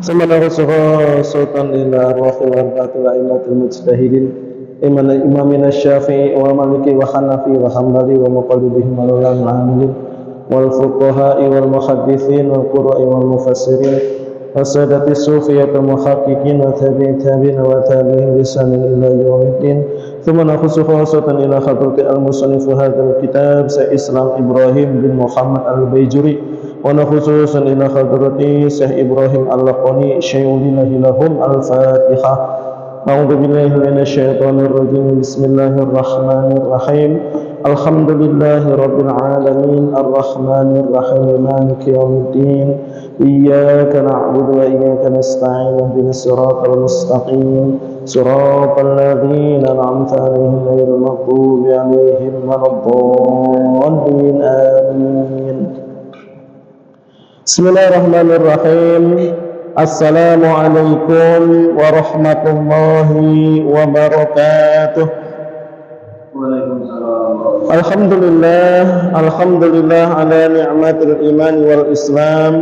ثم نرسلها صوتا إلى أرواح الأربعة الأئمة المجتهدين إمامنا الشافعي ومالكي وحنفي وحنبلي ومقلدهم العلماء العاملين والفقهاء والمحدثين والقراء والمفسرين والسادة الصوفية المحققين وتابعين وتابعين بإحسان إلى يوم الدين. ثم نخص خاصة إلى حضرة المصنف هذا الكتاب سإسلام إبراهيم بن محمد البيجوري، ونخصوصا إلى حضرة شيخ إبراهيم اللقاني شيخ الله لهم. الفاتحة. أعوذ بالله من الشيطان الرجيم. بسم الله الرحمن الرحيم. الحمد لله رب العالمين الرحمن الرحيم مالك يوم الدين. إياك نعبد وإياك نستعين اهدنا الصراط المستقيم صراط الذين أنعمت عليهم غير المغضوب عليهم ولا الضالين آمين. بسم الله الرحمن الرحيم. Assalamualaikum warahmatullahi wabarakatuh. Alhamdulillah ala ni'matil iman wal islam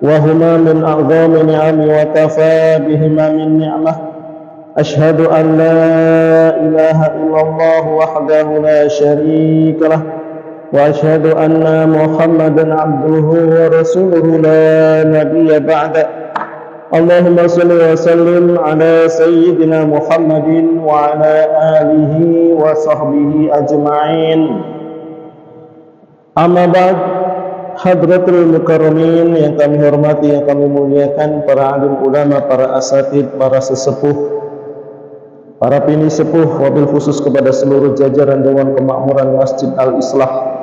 wa huma min a'zami ni'ami wa kafa bihima min ni'mah. Ashhadu an la ilaha illallah wahdahu la syarika lah wa asyhadu anna Muhammadan abduhu wa rasuluhu la nabiyya ba'da. Allahumma salli wa sallim ala sayyidina Muhammadin wa ala alihi wa sahbihi ajma'in. Amma ba'd. Hadratul mukarramin yang kami hormati, yang kami muliakan, para alim ulama, para asatid, para sesepuh, para pini sepuh, wabil khusus kepada seluruh jajaran Dewan Kemakmuran Masjid Al-Islah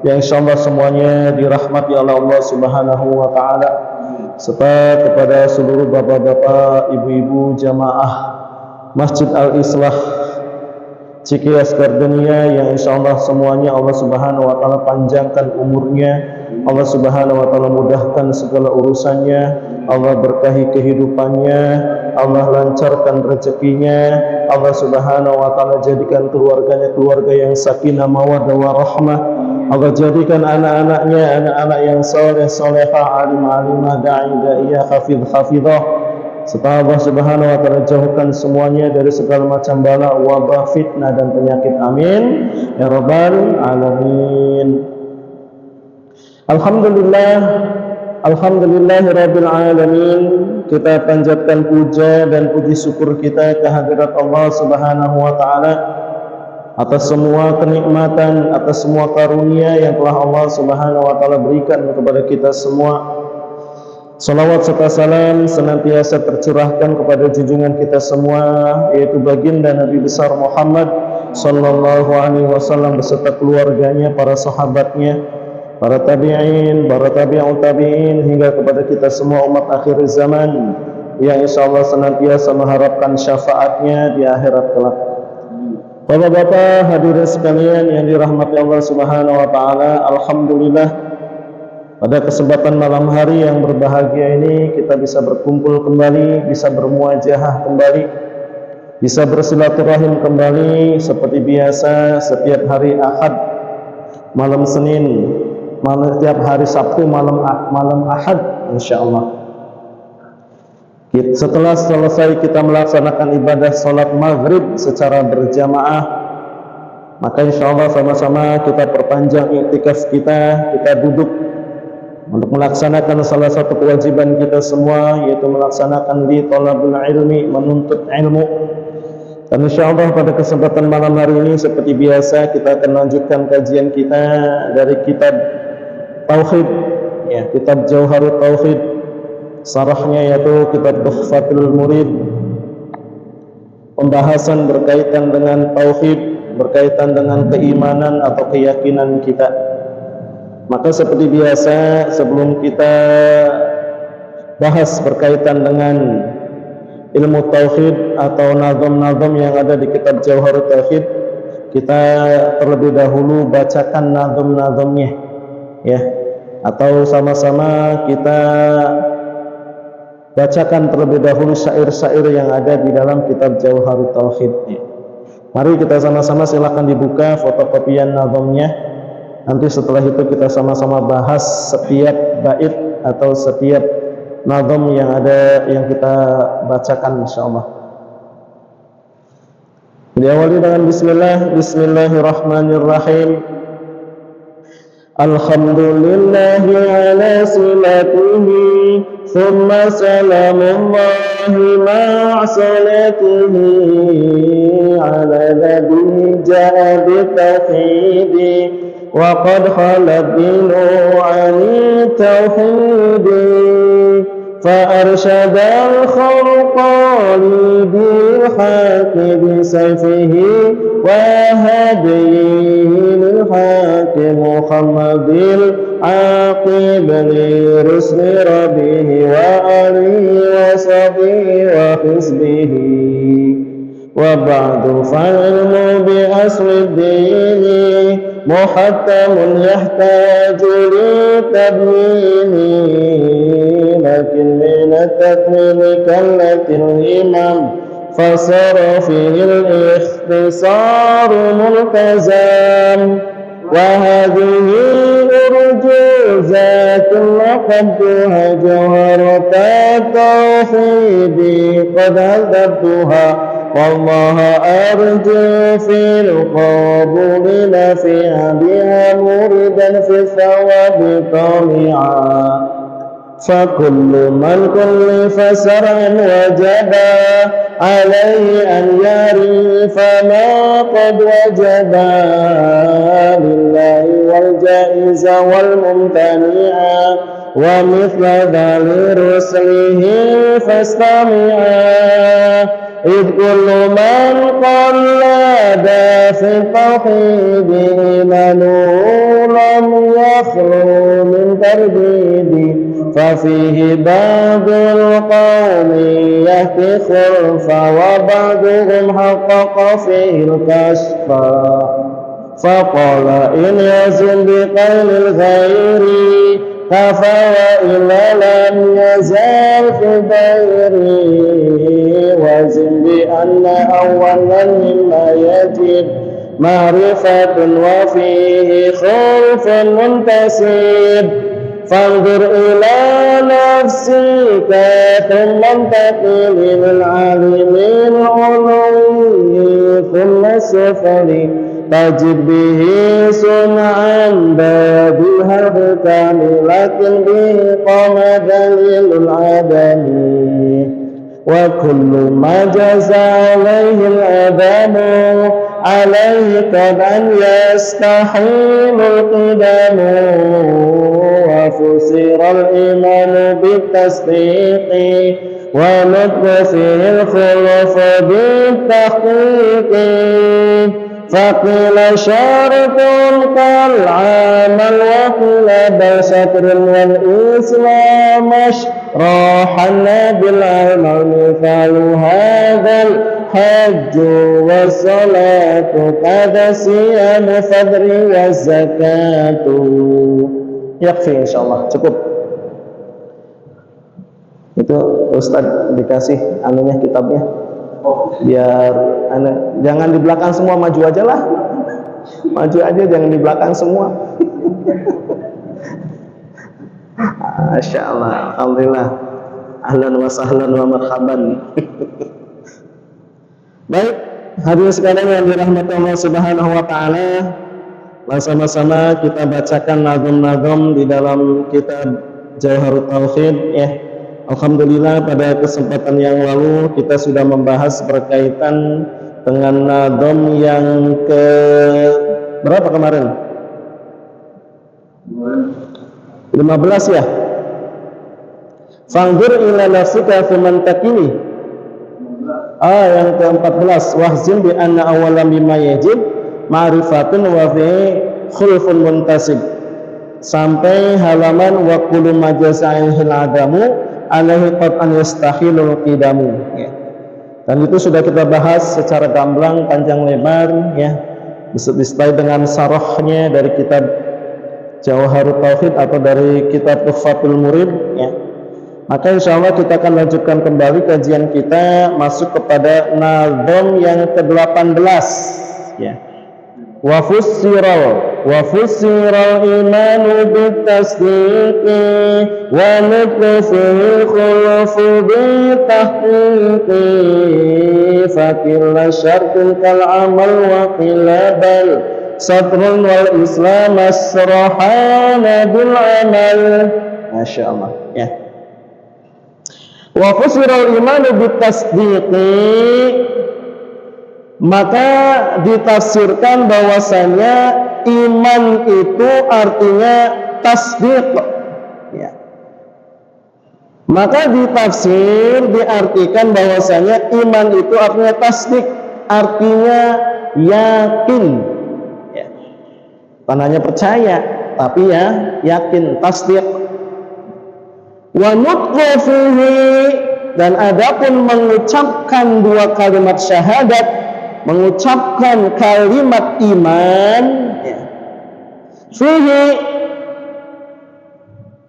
yang insyaallah semuanya dirahmati oleh Allah Subhanahu wa taala, serta kepada seluruh bapak-bapak, ibu-ibu jamaah Masjid Al-Islah Cikias Gardenia yang insyaallah semuanya Allah Subhanahu wa taala panjangkan umurnya, Allah Subhanahu wa taala mudahkan segala urusannya, Allah berkahi kehidupannya, Allah lancarkan rezekinya, Allah Subhanahu wa taala jadikan keluarganya keluarga yang sakinah mawaddah warahmah. Allah jadikan anak-anaknya anak-anak yang soleh solehah, alim alimah, da'i da'iyah, hafidh hafidhah, serta Allah Subhanahu wa taala jauhkan semuanya dari segala macam bala, wabah, fitnah dan penyakit. Amin ya rabbal alamin. Alhamdulillahirabbil alamin. Kita panjatkan puja dan puji syukur kita kehadirat Allah Subhanahu wa taala atas semua kenikmatan, atas semua karunia yang telah Allah Subhanahu wa taala berikan kepada kita semua. Salawat serta salam senantiasa tercurahkan kepada junjungan kita semua, yaitu baginda Nabi besar Muhammad sallallahu alaihi wasallam beserta keluarganya, para sahabatnya, para tabi'in, para tabi'ut tabi'in, hingga kepada kita semua umat akhir zaman yang insyaallah senantiasa mengharapkan syafaatnya di akhirat kelak. Bapak-bapak hadirin sekalian yang dirahmati Allah Subhanahu wa taala, alhamdulillah pada kesempatan malam hari yang berbahagia ini kita bisa berkumpul kembali, bisa bermuajahah kembali, bisa bersilaturahim kembali seperti biasa setiap hari Ahad, malam Senin, setiap hari Sabtu malam Ahad insyaallah. Setelah selesai kita melaksanakan ibadah salat maghrib secara berjamaah, maka insyaallah sama-sama kita perpanjang iktikaf kita duduk untuk melaksanakan salah satu kewajiban kita semua, yaitu melaksanakan di thalabul ilmi, menuntut ilmu. Dan insyaallah pada kesempatan malam hari ini seperti biasa kita akan lanjutkan kajian kita dari kitab Tauhid, ya, kitab Jauharut Tauhid. Sarahnya yaitu kitab Tuhfatul Murid, pembahasan berkaitan dengan tauhid, berkaitan dengan keimanan atau keyakinan kita. Maka seperti biasa sebelum kita bahas berkaitan dengan ilmu tauhid atau nazam-nazam yang ada di kitab Jauharut Tauhid, kita terlebih dahulu bacakan nazam-nazamnya, ya, atau sama-sama kita bacakan terlebih dahulu syair-syair yang ada di dalam kitab Jauharut Tauhid. Mari kita sama-sama silakan dibuka fotokopian nazamnya. Nanti setelah itu kita sama-sama bahas setiap bait atau setiap nazam yang ada yang kita bacakan insyaallah. Diawali dengan Bismillahirrahmanirrahim. Alhamdulillahi ala silatihi thumma salamullahi ma'a salatihi ala nabi ja'a bitauhidi wa qad khalat dinu ani tauhidi فأرشد الخلق بالحق بسيفه وهديه للحق محمد العاقب لرسل ربه وآله وصحبه وحزبه وبعد فالعلم بأصل الدين محتم يحتاج لتبيينه لكن من التكميل كالتي الإمام فصار فيه الاختصار ملتزم وهذه أرجوزات لقبتها جوهرة التوحيد قد هذبتها والله أرجو في القبول نفيها بها مريدا في الثواب طامعا فكل من كلف سرعا وجبا عليه أن يعرف ما قد وجبا لله والجائز والممتنعا ومثل ذا لرسله فاستمعا إذ كل من قلد في التوحيد إيمانه لم يخلو من ترديد ففيه بعض القوم يهتي خلفا وبعضهم حقق فيه الكشف فقال إن يزن بقول الغير كفى وإلا لم يزال في ديري وزن بأن أولا مما يجب معرفة وفيه خلف منتسب فانظر إلى نفسك ثم انتقل للعالم العلوي ثم السفلي تجد به صنعا باب الهب كاملة به قام دليل العدم وكل ما جاز عليه الأدم عليه قد أن يستحيل القدم وفسر الإيمان بالتصديق ونطق فيه الخلف بالتحقيق فقيل شرط كالعمل وقيل بل شطر والإسلام شرحنا بالعلم مثال هذا الحج والصلاة كذا صيام الفطر والزكاة. Yakfi insyaallah, cukup. Itu Ustadz dikasih anunya kitabnya. Biar jangan di belakang semua, maju aja lah. Maju aja, jangan di belakang semua. Masya Allah, alhamdulillah. Ahlan wa sahlan wa marhaban. Baik, hadirin sekalian yang dirahmati Allah Subhanahu wa taala, sama-sama kita bacakan nazam-nazam di dalam kitab Jawharut Tauhid ya. Alhamdulillah pada kesempatan yang lalu kita sudah membahas berkaitan dengan nazam yang ke berapa kemarin? 15 ya. Fangdur ila nafsika faman takini. Yang ke-14 wahzin bi anna awalan bima yajib ma'rifatun wa fi khulfun muntasib. Sampai halaman wa kullu majaza'il adamu alaihi qad an yastahilul qidamu ya. Dan itu sudah kita bahas secara gamblang panjang lebar ya, disertai dengan sarahnya dari kitab Jawharut Tauhid atau dari kitab Tuhfatul Murid ya. Maka insyaallah kita akan lanjutkan kembali kajian kita masuk kepada nazam yang ke-18 ya. Wa fussiral wa fussiral imanu bitasdiqi wa nutfil khulufu bitahqiqi fakilla syartin kal amal wa qilabal sadrun wal islam asrahana bil amal. Masya Allah ya. Wa fussiral imanu bitasdiqi, maka ditafsirkan bahwasanya iman itu artinya tasdiq ya. Maka ditafsir diartikan bahwasanya iman itu artinya tasdiq, artinya yakin ya. Bukan hanya percaya tapi ya yakin, tasdiq. Wa nutqu fihi, dan adapun mengucapkan dua kalimat syahadat, mengucapkan kalimat iman ya. Fihi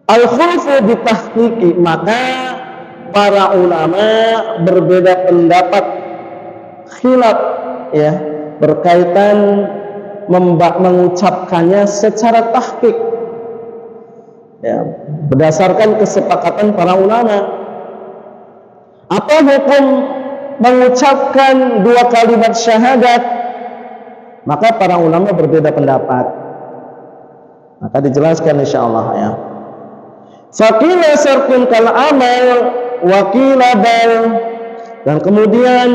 al-khulfu bitahqiqi, maka para ulama berbeda pendapat, khilaf ya, berkaitan mengucapkannya secara tahqiq ya, berdasarkan kesepakatan para ulama. Apa hukum mengucapkan dua kalimat syahadat? Maka para ulama berbeda pendapat. Maka dijelaskan insyaallah ya. Faqila sarfun kal amal wa qila bal, dan kemudian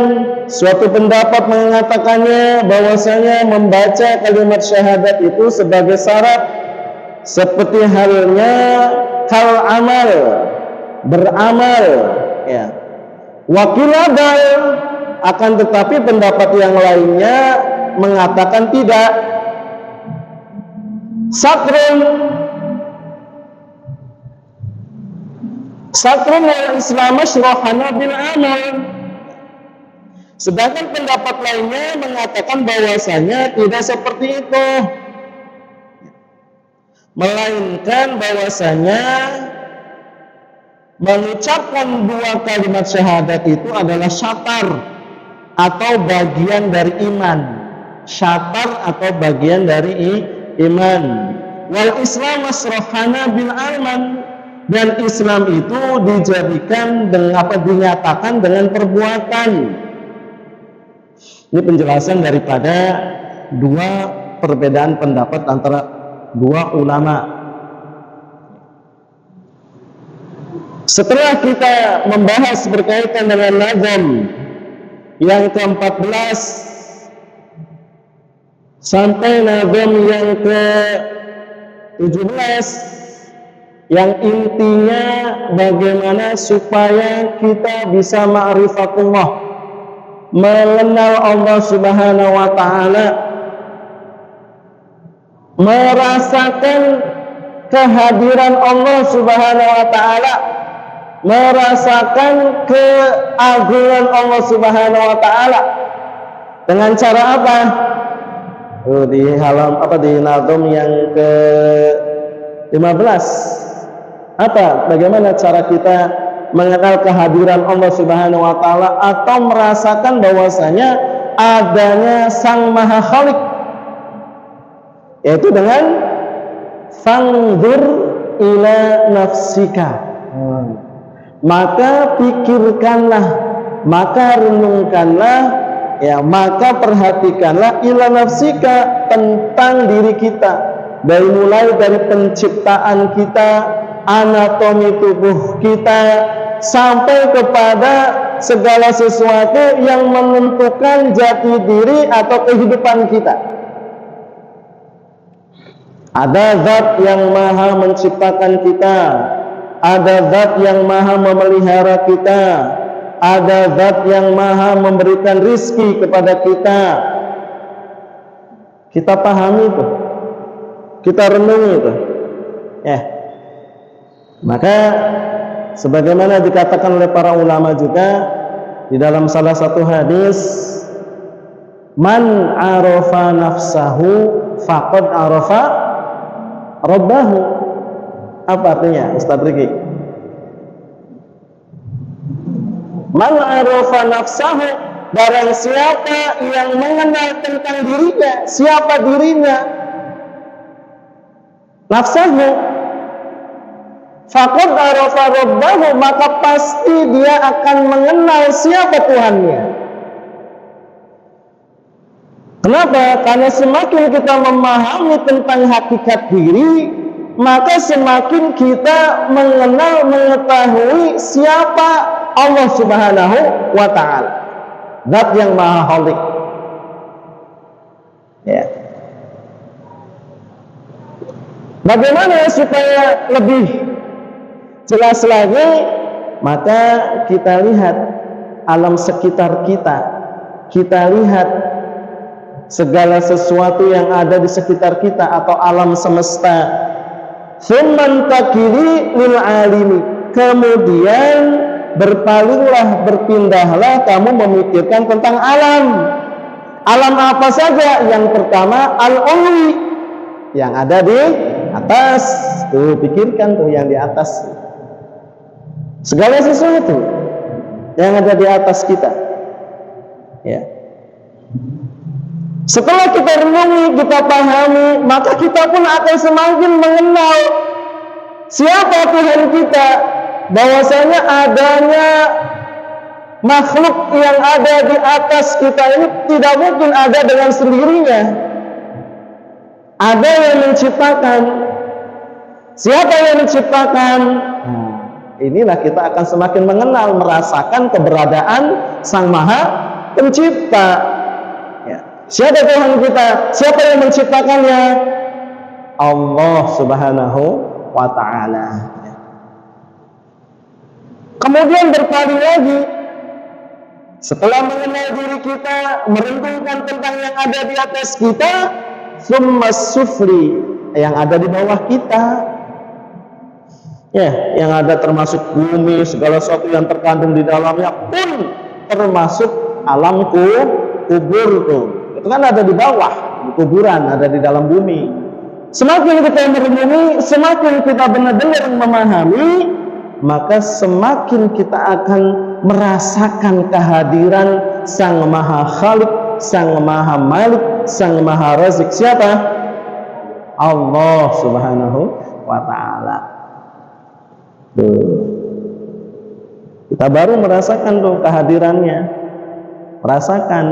suatu pendapat mengatakannya bahwasanya membaca kalimat syahadat itu sebagai syarat, seperti halnya kal amal, beramal ya. Wakilabal, akan tetapi pendapat yang lainnya mengatakan tidak. Satrun wal islam asrahana bil amal. Sedangkan pendapat lainnya mengatakan bahwasanya tidak seperti itu, melainkan bahwasanya mengucapkan dua kalimat syahadat itu adalah syatar atau bagian dari iman. Syatar atau bagian dari iman. Wal Islam asrahana bil aman, dan Islam itu dijadikan dengan dinyatakan dengan perbuatan. Ini penjelasan daripada dua perbedaan pendapat antara dua ulama. Setelah kita membahas berkaitan dengan nazam yang ke-14 sampai nazam yang ke-17, yang intinya bagaimana supaya kita bisa ma'rifatullah, mengenal Allah Subhanahu wa ta'ala, merasakan kehadiran Allah Subhanahu wa ta'ala, merasakan keagungan Allah Subhanahu wa ta'ala. Dengan cara apa? Di nazam yang ke-15. Apa? Bagaimana cara kita mengenal kehadiran Allah Subhanahu wa ta'ala atau merasakan bahwasanya adanya Sang Maha Khalik, yaitu dengan fangdur ila nafsika, maka pikirkanlah, maka renungkanlah ya, maka perhatikanlah ila nafsika, tentang diri kita, mulai dari penciptaan kita, anatomi tubuh kita, sampai kepada segala sesuatu yang menentukan jati diri atau kehidupan kita. Ada zat yang maha menciptakan kita, ada zat yang maha memelihara kita, ada zat yang maha memberikan rizki kepada kita. Kita pahami itu, kita renungi itu ya. Maka sebagaimana dikatakan oleh para ulama juga di dalam salah satu hadis, man arafa nafsahu faqad arafa rabbahu. Apa artinya, Ustaz Riki? Man arafa nafsahu, barang siapa yang mengenal tentang dirinya, siapa dirinya, nafsahu, faqad arafa rabbahu, maka pasti dia akan mengenal siapa Tuhannya. Kenapa? Karena semakin kita memahami tentang hakikat diri, maka semakin kita mengenal, mengetahui siapa Allah Subhanahu wa Ta'ala, Zat yang Maha Khalik. Ya. Bagaimana supaya lebih jelas lagi? Maka kita lihat alam sekitar kita, kita lihat segala sesuatu yang ada di sekitar kita atau alam semesta. Tsumman takili lil alimi, kemudian berpalinglah, berpindahlah kamu memikirkan tentang alam. Alam apa saja? Yang pertama al-ulwi, yang ada di atas. Tuh, pikirkan tuh yang di atas. Segala sesuatu yang ada di atas kita. Ya. Setelah kita renungi, kita pahami, maka kita pun akan semakin mengenal siapa Tuhan kita. Bahwasanya adanya makhluk yang ada di atas kita ini tidak mungkin ada dengan sendirinya. Ada yang menciptakan. Siapa yang menciptakan? Nah, inilah kita akan semakin mengenal, merasakan keberadaan Sang Maha Pencipta. Siapa Tuhan kita? Siapa yang menciptakannya? Allah Subhanahu wa Ta'ala. Kemudian berpaling lagi, setelah mengenal diri kita, merenungkan tentang yang ada di atas kita, summa sufli, yang ada di bawah kita. Ya, yang ada termasuk bumi, segala sesuatu yang terkandung di dalamnya pun termasuk alam kubur tuh. Itu kan ada di bawah, di kuburan, ada di dalam bumi. Semakin kita merenungi, semakin kita benar-benar memahami, maka semakin kita akan merasakan kehadiran Sang Maha Khalik, Sang Maha Malik, Sang Maha Razik. Siapa? Allah Subhanahu wa Ta'ala. Kita baru merasakan tuh kehadirannya. Merasakan.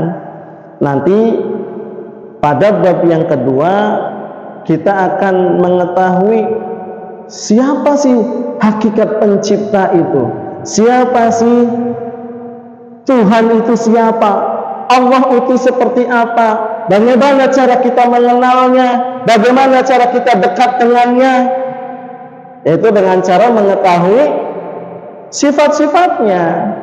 Nanti pada bab yang kedua kita akan mengetahui siapa sih hakikat pencipta itu, siapa sih Tuhan itu, siapa Allah itu seperti apa, bagaimana cara kita mengenalnya, bagaimana cara kita dekat dengannya, yaitu dengan cara mengetahui sifat-sifatnya.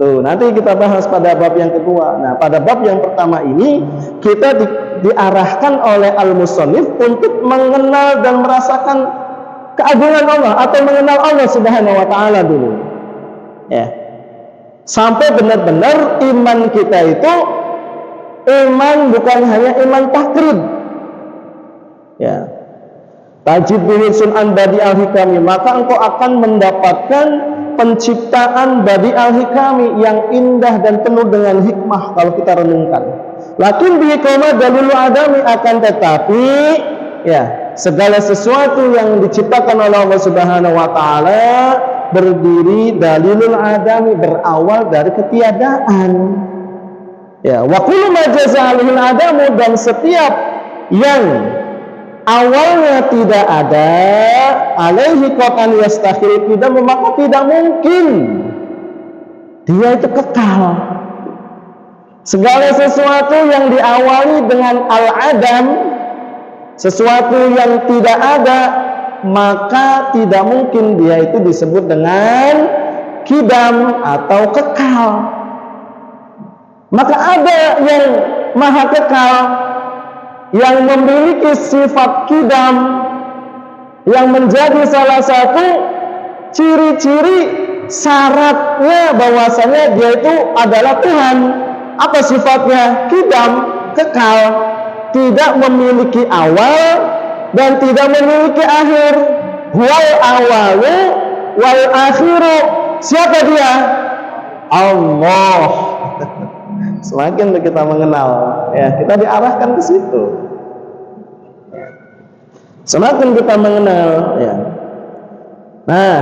Tuh, nanti kita bahas pada bab yang kedua. Nah, pada bab yang pertama ini kita diarahkan oleh al-musannif untuk mengenal dan merasakan keagungan Allah atau mengenal Allah Subhanahu wa Ta'ala dulu. Ya. Sampai benar-benar iman kita itu iman bukan hanya iman takrib. Ya. Tajid bihi sun'an badi al-hikami, maka engkau akan mendapatkan penciptaan badi al-hikami yang indah dan penuh dengan hikmah kalau kita renungkan. Lakin bihi qama dalilul adami, akan tetapi ya, segala sesuatu yang diciptakan oleh Allah Subhanahu wa Ta'ala berdiri dalilul adami, berawal dari ketiadaan. Ya, wa kullu ma jaza alihil adamu, dan setiap yang awalnya tidak ada, alaihi qatan yastakhil, tidak, maka tidak mungkin dia itu kekal. Segala sesuatu yang diawali dengan al-adam, sesuatu yang tidak ada, maka tidak mungkin dia itu disebut dengan kidam atau kekal. Maka ada yang maha kekal, yang memiliki sifat kidam, yang menjadi salah satu ciri-ciri syaratnya bahwasanya dia itu adalah Tuhan. Apa sifatnya? Kidam, kekal, tidak memiliki awal dan tidak memiliki akhir. Wal awalu wal akhiru. Siapa dia? Allah. Semakin kita mengenal, ya, kita diarahkan ke situ. Semakin kita mengenal, ya. Nah,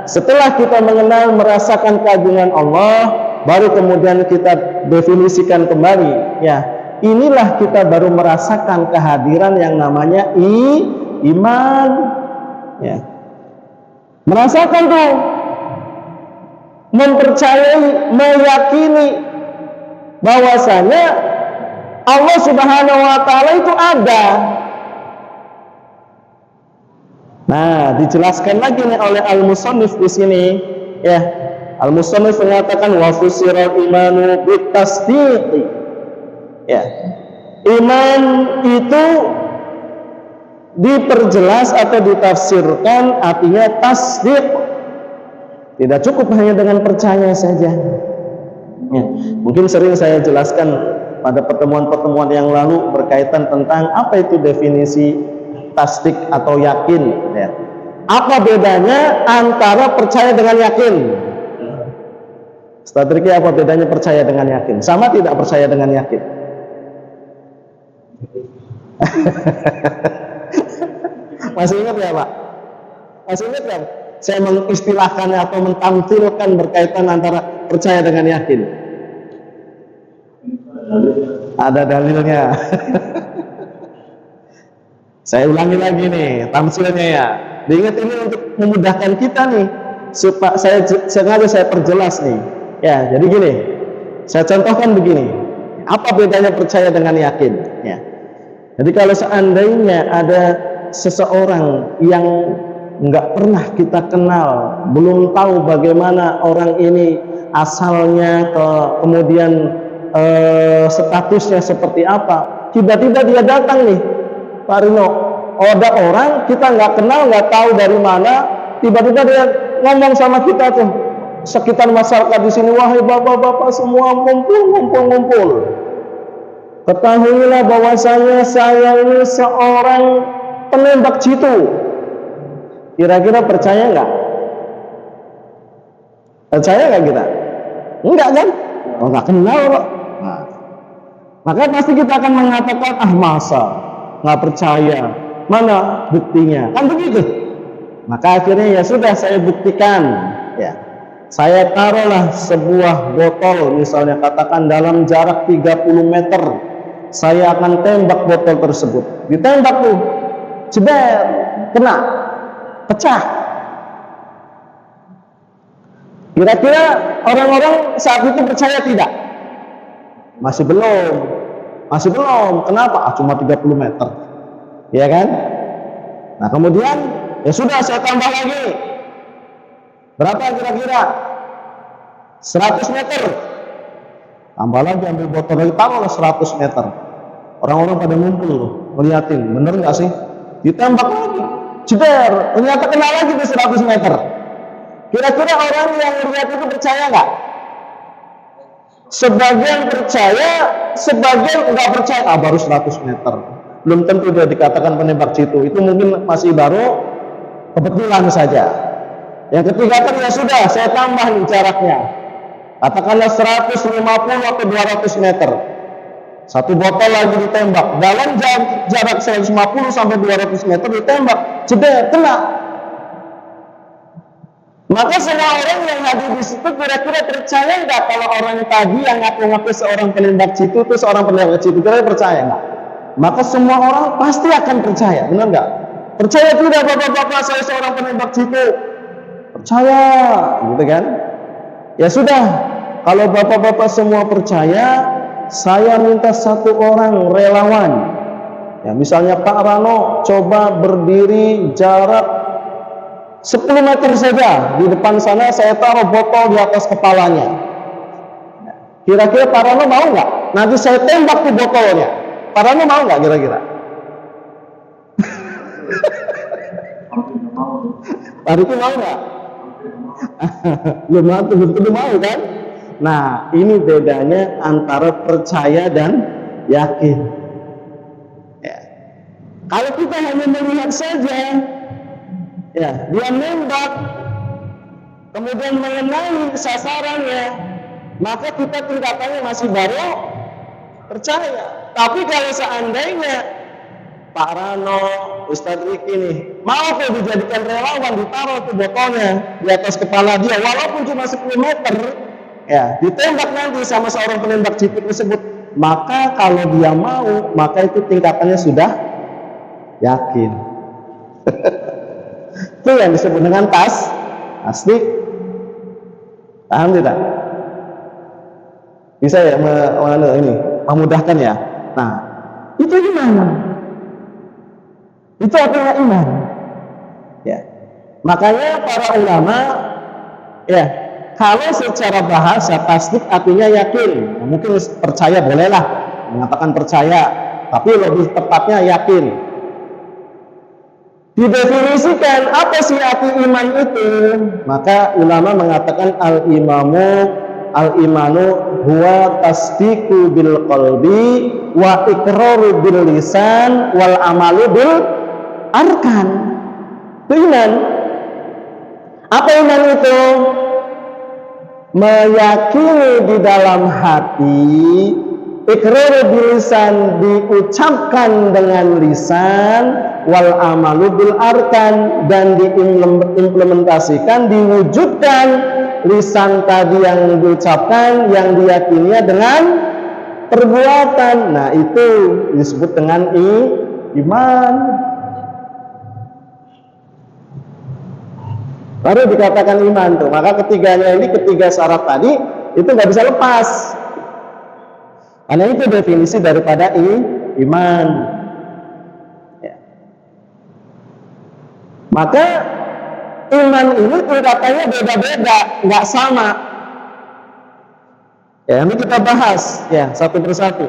setelah kita mengenal, merasakan keagungan Allah, baru kemudian kita definisikan kembali, ya. Inilah kita baru merasakan kehadiran yang namanya iman, ya. Merasakan tuh, mempercayai, meyakini bahwasanya Allah Subhanahu wa taala itu ada. Nah, dijelaskan lagi nih oleh al-musannif di sini, ya. Al-musannif mengatakan wa fusiral imanu bitasdiqi. Ya. Iman itu diperjelas atau ditafsirkan artinya tasdiq. Tidak cukup hanya dengan percaya saja. Ya. Mungkin sering saya jelaskan pada pertemuan-pertemuan yang lalu berkaitan tentang apa itu definisi tasdik atau yakin, ya. Apa bedanya antara percaya dengan yakin? Ustaz Riki, apa bedanya percaya dengan yakin? Sama tidak percaya dengan yakin? Masih ingat ya Pak? Masih ingat kan? Saya mengistilahkannya atau mentampilkan berkaitan antara percaya dengan yakin. Ada dalilnya. Saya ulangi lagi nih tamsilnya ya. Diingat ini untuk memudahkan kita nih. Supaya sengaja saya perjelas nih. Ya, jadi gini. Saya contohkan begini. Apa bedanya percaya dengan yakin? Ya. Jadi kalau seandainya ada seseorang yang nggak pernah kita kenal, belum tahu bagaimana orang ini asalnya, kemudian statusnya seperti apa, tiba-tiba dia datang nih, Pak Rino, ada orang kita nggak kenal, nggak tahu dari mana, tiba-tiba dia ngomong sama kita tuh, sekitar masyarakat di sini, wahai bapak-bapak semua ngumpul. Ketahuilah bahwasanya saya ini seorang penembak jitu. Kira-kira percaya nggak? Percaya nggak kita? Enggak kan? Oh, nggak kenal kok. Nah, maka pasti kita akan mengatakan, ah masa, nggak percaya. Mana buktinya? Kan begitu. Maka akhirnya ya sudah saya buktikan. Ya, saya taruhlah sebuah botol, misalnya katakan dalam jarak 30 meter. Saya akan tembak botol tersebut. Ditembak tuh, jeder, kena, pecah. Kira-kira orang-orang saat itu percaya tidak? Masih belum. Kenapa? Cuma 30 meter. Ya kan? Nah kemudian, ya sudah saya tambah lagi. Berapa kira-kira? 100 meter. Tambah lagi, ambil botol lagi, taruhlah 100 meter. Orang-orang pada ngumpul loh, ngeliatin, bener nggak sih? Ditembak lagi, jeder, ternyata kena lagi di 100 meter. Kira-kira orang yang melihat itu percaya nggak? Sebagian percaya, sebagian nggak percaya. Ah, baru 100 meter. Belum tentu dia dikatakan penembak jitu. Itu mungkin masih baru kebetulan saja. Yang ketiga kan ya sudah, saya tambah nih jaraknya. Katakanlah 150 atau 200 meter. Satu botol lagi ditembak. Dalam jarak 150 sampai 200 meter ditembak. Jeder, kena. Maka semua orang yang hadir di situ kira-kira percaya nggak kalau orang tadi yang ngaku-ngaku seorang penembak jitu itu seorang penembak jitu, kira-kira percaya nggak? Maka semua orang pasti akan percaya, benar nggak? Percaya tidak bapak-bapak saya seorang penembak jitu? Percaya, gitu kan? Ya sudah, kalau bapak-bapak semua percaya, saya minta satu orang relawan. Ya, misalnya Pak Rano coba berdiri jarak 10 meter saja di depan sana, saya taruh botol di atas kepalanya. Kira-kira Pak Rano mau nggak? Nanti saya tembak di botolnya. Pak Rano mau nggak kira-kira? Pak Riki mau nggak? Belum mau kan? Nah, ini bedanya antara percaya dan yakin. Ya. Kalau kita hanya melihat saja, ya, dia nembak, kemudian mengenai sasarannya, maka kita tingkatannya masih baru percaya. Tapi kalau seandainya Pak Rano Ustadz Riki nih, mau kok dijadikan relawan, ditaruh tuh botolnya di atas kepala dia, walaupun cuma 10 meter, ya, ditembak nanti sama seorang penembak jitu tersebut, maka kalau dia mau, maka itu tingkatannya sudah yakin. Itu yang disebut dengan tasdik. Paham tidak? Bisa ya memudahkan ya. Nah, itu iman. Itu artinya iman. Ya. Makanya para ulama, ya, kalau secara bahasa tasdik artinya yakin. Nah, mungkin percaya bolehlah, mengatakan percaya, tapi lebih tepatnya yakin. Didefinisikan apa sih arti iman itu? Maka ulama mengatakan al-imanu huwa tasdiqu bil qalbi wa iqraru bil lisan wal amalu bil arkan. Itu iman. Apa iman itu? Meyakini di dalam hati, iqraru bil lisan, diucapkan dengan lisan, wal amalu bil arkan, dan diimplementasikan, diwujudkan lisan tadi yang diucapkan, yang diyakininya dengan perbuatan. Nah, itu disebut dengan iman. Baru dikatakan iman tuh. Maka ketiganya ini, ketiga syarat tadi itu nggak bisa lepas. Karena itu definisi daripada iman. Ya. Maka iman ini tingkatannya beda-beda, nggak sama. Ya, ini kita bahas ya satu persatu.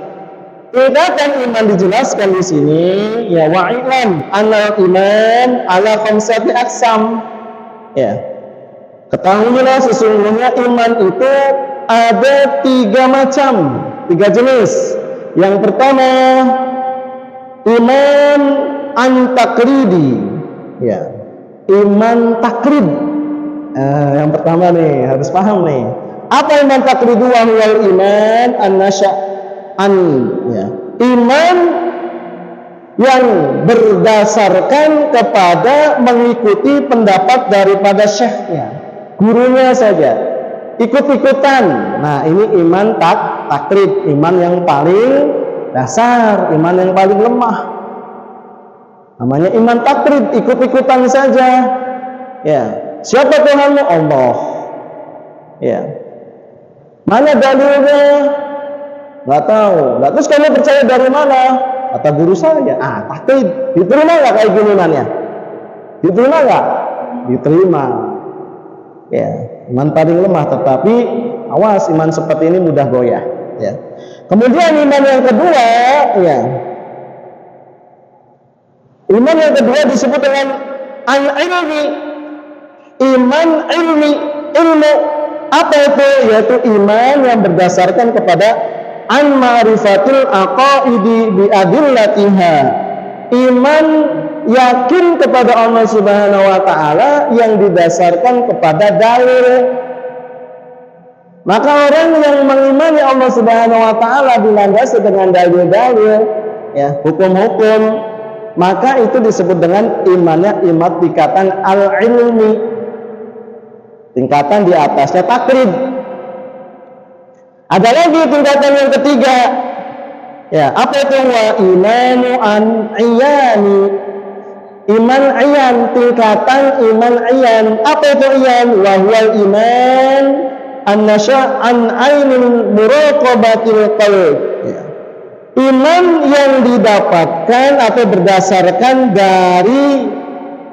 Tingkatan iman dijelaskan di sini, ya, wa'ilam anal iman ala khamsati aqsam. Ya, ketahuilah sesungguhnya iman itu ada 3 macam, 3 jenis. Yang pertama, iman an-takridi, ya, iman takrib. Yang pertama nih harus paham nih, apa iman takrib? Wal iman an-nasya'an, ya, iman yang berdasarkan kepada mengikuti pendapat daripada syekhnya, gurunya saja, ikut-ikutan. Nah, ini iman takrib, iman yang paling dasar, iman yang paling lemah. Namanya iman takrib, ikut-ikutan saja. Ya, siapa Tuhanmu? Allah. Ya. Mana dalilnya? Nggak tahu. Nah, terus kamu percaya dari mana? Kata guru saya. Takrib. Diterima nggak kayak gini imannya? Diterima nggak? Diterima. Ya, iman paling lemah, tetapi awas, iman seperti ini mudah goyah. Ya. Kemudian iman yang kedua, ya, iman yang kedua disebut dengan al-ilmi, iman ilmi, ilmu. Apa itu? Yaitu iman yang berdasarkan kepada an ma'rifatil aqaidi bi adillatiha, iman yakin kepada Allah Subhanahu wa taala yang didasarkan kepada dalil. Maka orang yang mengimani Allah Subhanahu wa taala dilandasi dengan dalil-dalil, ya, hukum-hukum, maka itu disebut dengan imannya iman tingkatan al-ilmi, tingkatan di atasnya takrib. Ada lagi tingkatan yang ketiga, ya, apa itu? Wa imanu an iyani, iman ayan, tingkatan iman ayan. Apa itu ayan? Wa huwal iman an-nasya' an ainil muraqabatil qalb, ya, iman yang didapatkan atau berdasarkan dari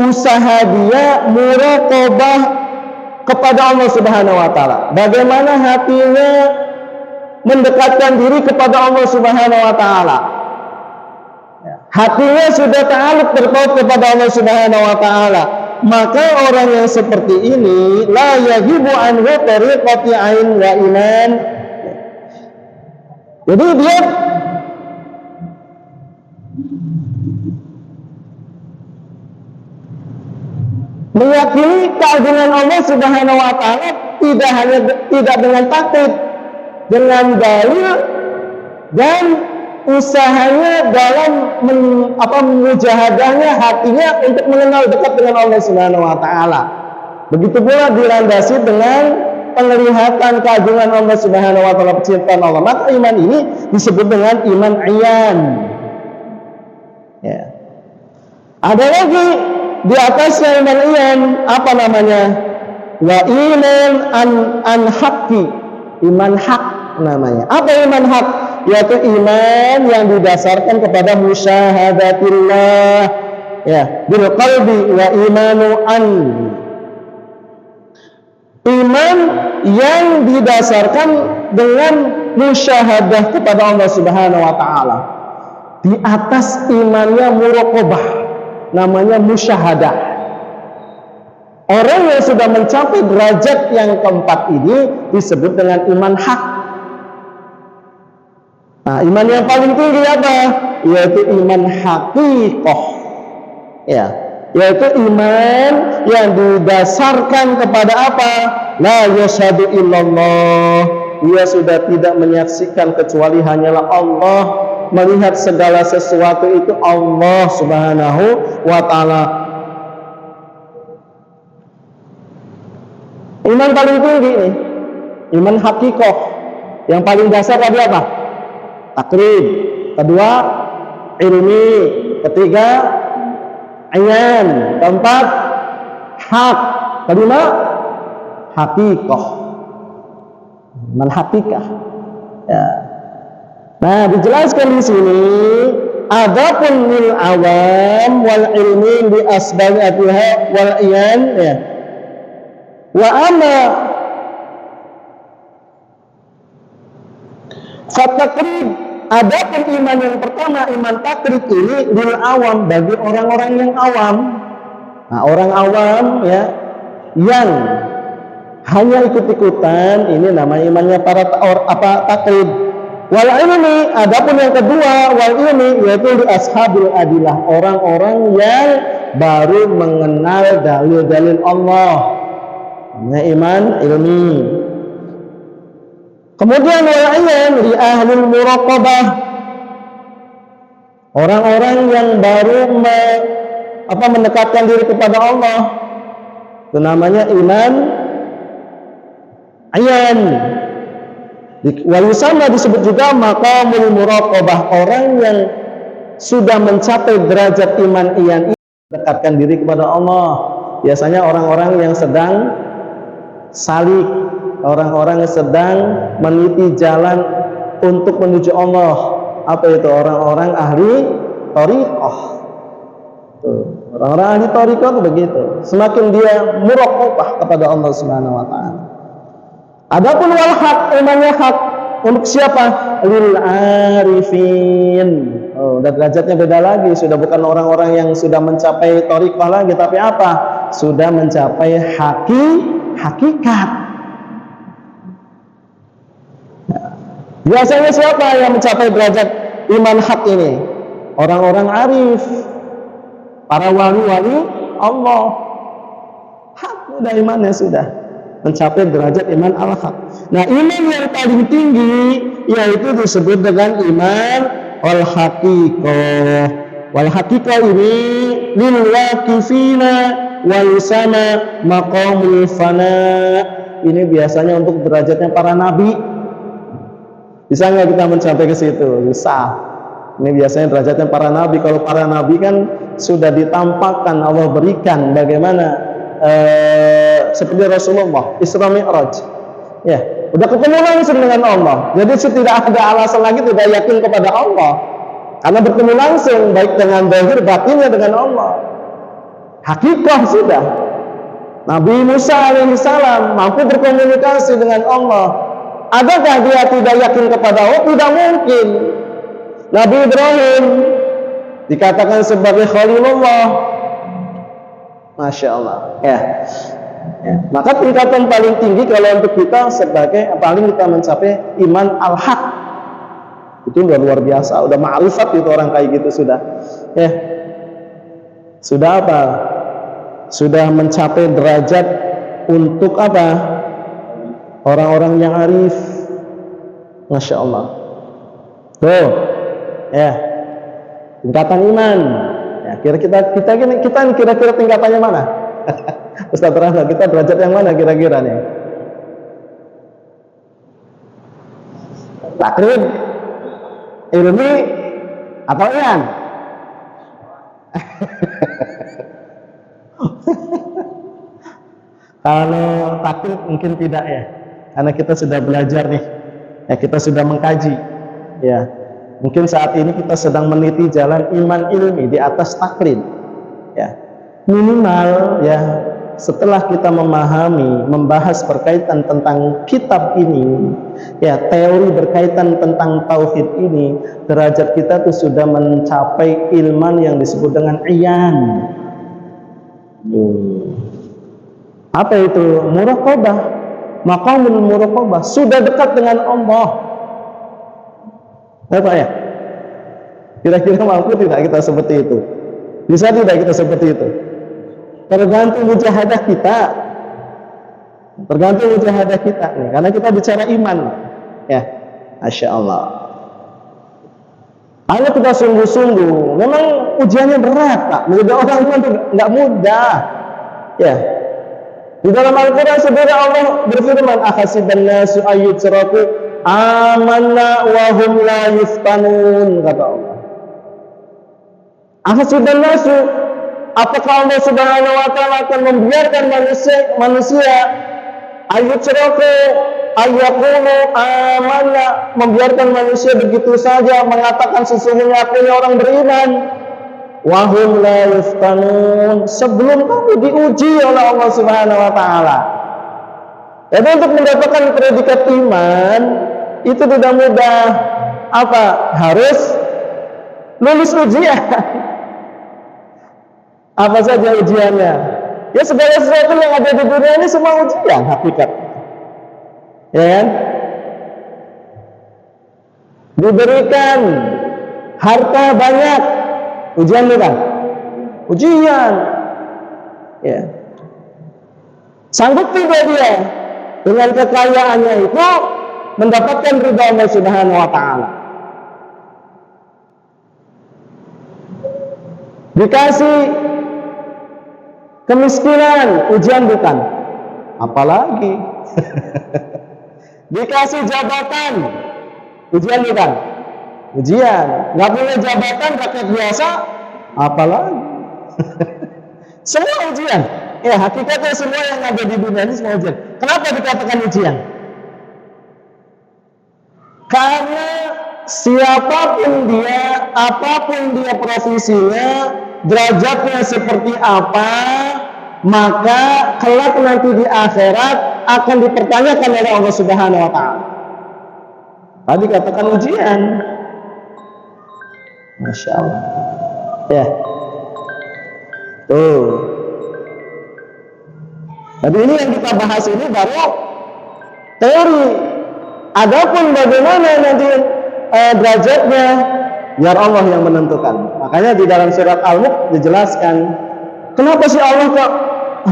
usaha dia muraqabah kepada Allah Subhanahu wa taala. Bagaimana hatinya mendekatkan diri kepada Allah Subhanahu wa taala. Hatinya sudah ta'alluq berpaut kepada Allah Subhanahu wa taala. Maka orang yang seperti ini la yajibu anhu tariqati ain wa iman. Jadi dia meyakini keagungan Allah Subhanahu wa taala tidak dengan taklid, dengan dalil dan usahanya dalam mujahadahnya hatinya untuk mengenal dekat dengan Allah Subhanahu wa taala. Begitu pula dilandasi dengan penglihatan keagungan Allah Subhanahu wa taala, penciptaan Allah. Maka iman ini disebut dengan iman ayan. Ya. Ada lagi di atasnya iman ayan, apa namanya? Wa iman an haqqi, iman hak namanya. Apa iman hak? Yaitu iman yang didasarkan kepada musyahadatillah, ya, bil qalbi wa imanu an. Iman yang didasarkan dengan musyahadah kepada Allah Subhanahu wa taala. Di atas imannya muraqabah, namanya musyahadah. Orang yang sudah mencapai derajat yang keempat ini disebut dengan iman hak. Nah, iman yang paling tinggi apa? Yaitu iman haqiqah. Ya, yaitu iman yang didasarkan kepada apa? La yashhadu illallah. Dia sudah tidak menyaksikan kecuali hanyalah Allah. Melihat segala sesuatu itu Allah Subhanahu wa taala. Iman paling tinggi ini, iman haqiqah. Yang paling dasar tadi apa? Takrib. Kedua, ilmi. Ketiga, ayan. Keempat, hak. Kelima, haqiqah. Iman haqiqah. Ya. Nah, dijelaskan di sini, adapun lil awam wal ilmi bi asbabatiha wal iyan, ya. Wa amma fatakrib, adapun iman yang pertama, iman takrib ini lil awam, bagi orang-orang yang awam. Nah, orang awam, ya, yang hanya ikut-ikutan, ini namanya imannya para takrib. Wal ilmi, adapun yang kedua, wal ilmi, yaitu di ashabul adilah, orang-orang yang baru mengenal dalil-dalil Allah. Ini iman ilmi. Kemudian wal iyan li ahlul muraqabah, orang-orang yang baru mendekatkan diri kepada Allah. Itu namanya iman ayan. Walisama disebut juga maqamul muraqabah, orang yang sudah mencapai derajat iman iyan, mendekatkan diri kepada Allah. Biasanya orang-orang yang sedang salik, orang-orang yang sedang meniti jalan untuk menuju Allah. Apa itu? Orang-orang ahli thariqah. Orang-orang ahli thariqah itu begitu. Semakin dia muraqabah kepada Allah Subhanahu wa taala. Adapun wal haq, imannya hak untuk siapa? Lil arifin. Oh, dan derajatnya beda lagi, sudah bukan orang-orang yang sudah mencapai thariqah lagi, tapi apa? Sudah mencapai hakikat. Biasanya siapa yang mencapai derajat iman hak ini? Orang-orang arif, para wali-wali Allah. Hak sudah imannya sudah mencapai derajat iman al-haq. Nah, iman yang paling tinggi yaitu disebut dengan iman al-haqiqah. Wal haqiqah ini lil waqifina wal sama maqamul fana. Ini biasanya untuk derajatnya para nabi. Bisa nggak kita mencapai ke situ? Bisa. Ini biasanya derajatnya para nabi. Kalau para nabi kan sudah ditampakkan, Allah berikan bagaimana seperti Rasulullah Isra Mi'raj, ya, udah ketemu langsung dengan Allah. Jadi tidak ada alasan lagi tidak yakin kepada Allah, karena bertemu langsung baik dengan zahir batinnya dengan Allah. Hakikah sudah. Nabi Musa alaihissalam mampu berkomunikasi dengan Allah. Adakah dia tidak yakin kepada Allah? Tidak mungkin. Nabi Ibrahim dikatakan sebagai Khalilullah. Masya Allah, ya. Maka tingkatan paling tinggi kalau untuk kita sebagai paling kita mencapai iman al-haq, itu luar biasa. Udah ma'rifat itu orang kayak gitu sudah, ya. Sudah apa? Sudah mencapai derajat untuk apa? Orang-orang yang arif. Masya Allah. Tuh, Ya, tingkatan iman. Ya, kita kira-kira tingkatannya mana? Ustaz Rahmat, kita derajat yang mana kira-kira nih? Takrib, ilmi, atau iman? Kalau takrib mungkin tidak ya, karena kita sudah belajar nih, ya kita sudah mengkaji, ya. Mungkin saat ini kita sedang meniti jalan iman ilmi di atas takrib, ya. Minimal ya, setelah kita memahami, membahas berkaitan tentang kitab ini, ya teori berkaitan tentang tauhid ini, derajat kita tuh sudah mencapai ilman yang disebut dengan iyan. Apa itu? Muraqabah, maqamul muraqabah, sudah dekat dengan Allah. Apa ya? Kira-kira mampu tidak kita seperti itu? Bisa tidak kita seperti itu? Tergantung mujahadah kita. Tergantung mujahadah kita nih, karena kita bicara iman. Ya, Masya Allah. Kalau kita sungguh-sungguh, memang ujiannya berat, Pak. Menjadi orang iman itu nggak mudah. Ya. Di dalam Al-Quran sendiri Allah berfirman, "Ahasiban nasu ayyutraku amanna wa hum la yuftanun," kata Allah. Ahasiban nasu, apakah Allah Subhanahu wa taala akan membiarkan manusia ayyutraku ayyaqulu amanna, membiarkan manusia begitu saja mengatakan sesungguhnya aku ini orang beriman, wahum la yuftanun, sebelum kamu diuji oleh Allah Subhanahu wa taala. Jadi untuk mendapatkan predikat iman itu tidak mudah. Apa? Harus lulus ujian. Apa saja ujiannya? Ya segala sesuatu yang ada di dunia ini semua ujian hakikat. Ya kan? Diberikan harta banyak, ujian bukan? Ujian. Ya. Sanggup tidak dia dengan kekayaannya itu mendapatkan ridha Allah Subhanahu wa taala? Dikasih kemiskinan, ujian bukan? Apalagi dikasih jabatan, ujian bukan? Ujian. Nggak punya jabatan, rakyat biasa, apalagi semua ujian. Ya, hakikatnya semua yang ada di dunia ini semua ujian. Kenapa dikatakan ujian? Karena siapapun dia, apapun dia profesinya, derajatnya seperti apa, maka kelak nanti di akhirat akan dipertanyakan oleh Allah Subhanahu wa taala. Tadi katakan ujian. Masya Allah. Ya. Tuh. Jadi ini yang kita bahas ini baru teori. Adapun bagaimana nanti derajatnya, biar Allah yang menentukan. Makanya di dalam surat Al-Mulk dijelaskan, kenapa sih Allah kok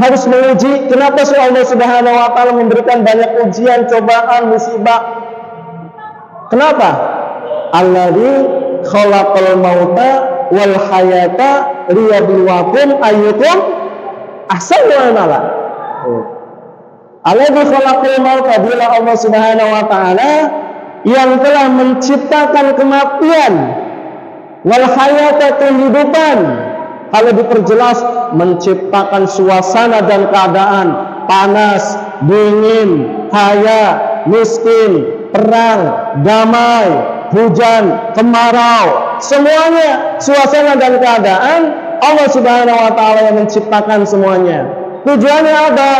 harus menguji? Kenapa sih Allah Subhanahu wa taala memberikan banyak ujian, cobaan, musibah? Kenapa? Alladzi khalaqal mauta wal hayata liyabluwakum ayyukum ahsanu amala. Alladzi khalaqal mauta, bila Allah Subhanahu wa taala yang telah menciptakan kematian, wal hayata, kehidupan. Kalau diperjelas, menciptakan suasana dan keadaan panas, dingin, kaya, miskin, perang, damai, hujan, kemarau, semuanya suasana dan keadaan Allah Subhanahu wa taala yang menciptakan semuanya. Tujuannya apa?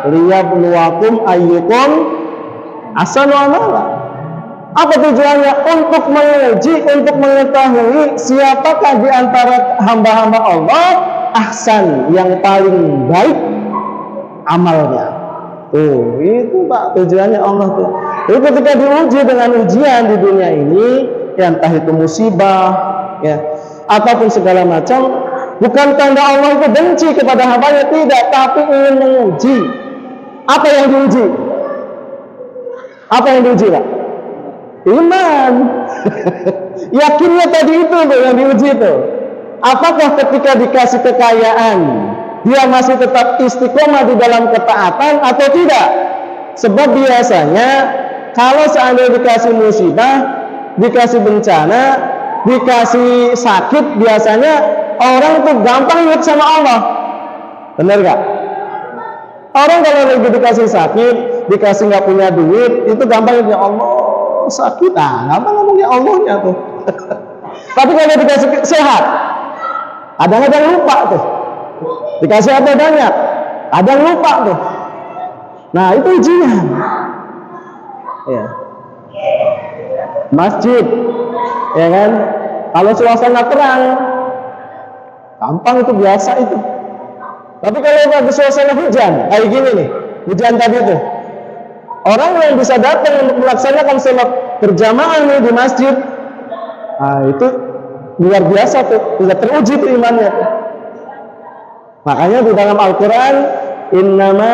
Liyabluwakum ayyukum ahsanu amala. Apa tujuannya? Untuk menguji, untuk mengetahui siapakah di antara hamba-hamba Allah ahsan, yang paling baik amalnya. Itu Pak tujuannya Allah tuh. Jadi ketika diuji dengan ujian di dunia ini, ya entah itu musibah, ya ataupun segala macam, bukan tanda Allah itu benci kepada hambanya, tidak, tapi ingin menguji. Apa yang diuji? Apa yang diuji, Pak? Iman. Yakinnya tadi itu tuh yang diuji itu. Apakah ketika dikasih kekayaan dia masih tetap istiqomah di dalam ketaatan atau tidak? Sebab biasanya kalau seandainya dikasih musibah, dikasih bencana, dikasih sakit, biasanya orang tuh gampang ingat sama Allah. Benar gak? Orang kalau lagi dikasih sakit, dikasih nggak punya duit, itu gampang ingat Allah sakit, gampang ngomongnya Allahnya tuh. Tapi kalau dikasih sehat, kadang-kadang lupa tuh. Dikasih apa banyak, kadang lupa tuh. Nah itu ujian. Ya. Masjid, ya kan? Kalau suasana terang, gampang itu, biasa itu. Tapi kalau ada suasana hujan, kayak gini nih, hujan tadi tuh, orang yang bisa datang untuk melaksanakan sholat berjamaah nih di masjid, nah itu luar biasa tuh, bisa teruji tuh imannya tuh. Makanya di dalam Al-Quran, innama